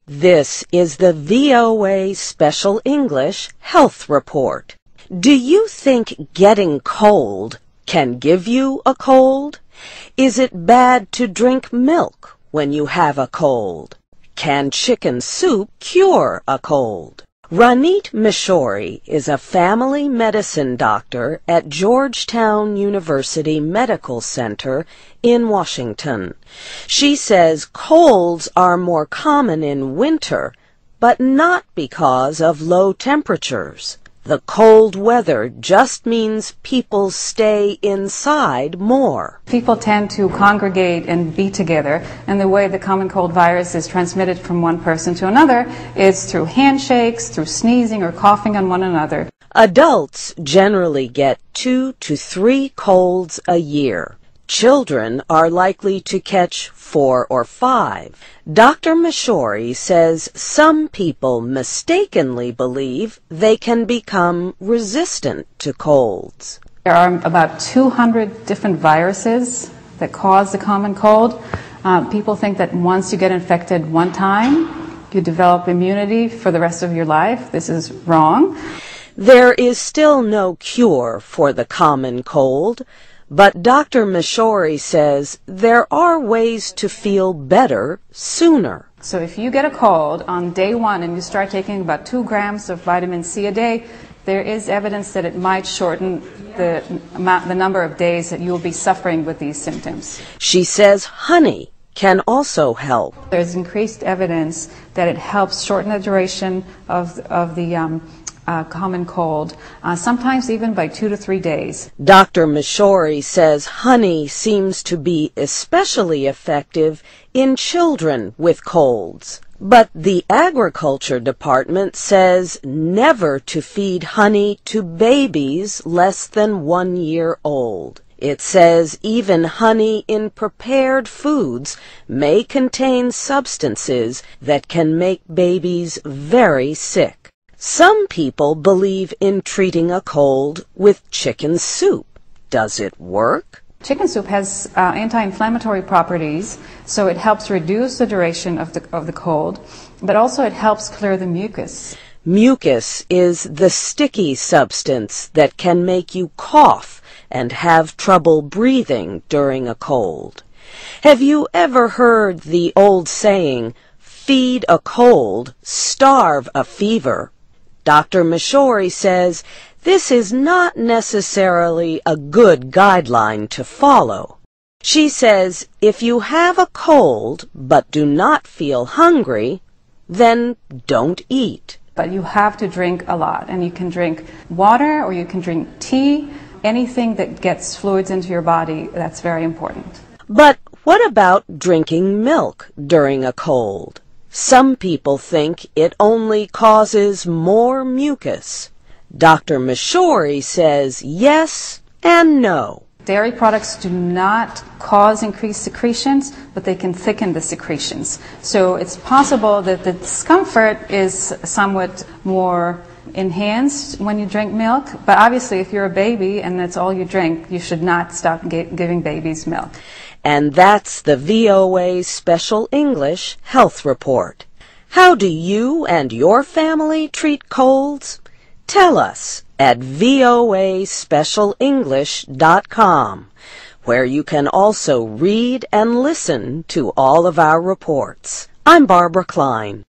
This is the VOA Special English Health Report. Do you think getting cold can give you a cold? Is it bad to drink milk when you have a cold? Can chicken soup cure a cold? Ranit Mishori is a family medicine doctor at Georgetown University Medical Center in Washington. She says colds are more common in winter, but not because of low temperatures. The cold weather just means people stay inside more. People tend to congregate and be together, and the way the common cold virus is transmitted from one person to another is through handshakes, through sneezing or coughing on one another. Adults generally get 2 to 3 colds a year. Children are likely to catch 4 or 5. Dr. Mishori says some people mistakenly believe they can become resistant to colds. There are about 200 different viruses that cause the common cold. People think that once you get infected one time, you develop immunity for the rest of your life. This is wrong. There is still no cure for the common cold. But Dr. Mishori says there are ways to feel better sooner. So if you get a cold on day 1 and you start taking about 2 grams of vitamin C a day, there is evidence that it might shorten the number of days that you'll be suffering with these symptoms. She says honey can also help. There's increased evidence that it helps shorten the duration of the common cold, sometimes even by 2 to 3 days. Dr. Mishori says honey seems to be especially effective in children with colds. But the agriculture department says never to feed honey to babies less than 1 year old. It says even honey in prepared foods may contain substances that can make babies very sick. Some people believe in treating a cold with chicken soup. Does it work? Chicken soup has anti-inflammatory properties, so it helps reduce the duration of the cold, but also it helps clear the mucus. Mucus is the sticky substance that can make you cough and have trouble breathing during a cold. Have you ever heard the old saying, feed a cold, starve a fever? Dr. Mishori says this is not necessarily a good guideline to follow. She says if you have a cold but do not feel hungry, then don't eat. But you have to drink a lot, and you can drink water or you can drink tea, anything that gets fluids into your body. That's very important. But what about drinking milk during a cold? Some people think it only causes more mucus. Dr. Mishori says yes and no. Dairy products do not cause increased secretions, but they can thicken the secretions. So it's possible that the discomfort is somewhat more enhanced when you drink milk, but obviously if you're a baby and that's all you drink, you should not stop giving babies milk. And that's the VOA Special English Health Report. How do you and your family treat colds? Tell us at voaspecialenglish.com, where you can also read and listen to all of our reports. I'm Barbara Klein.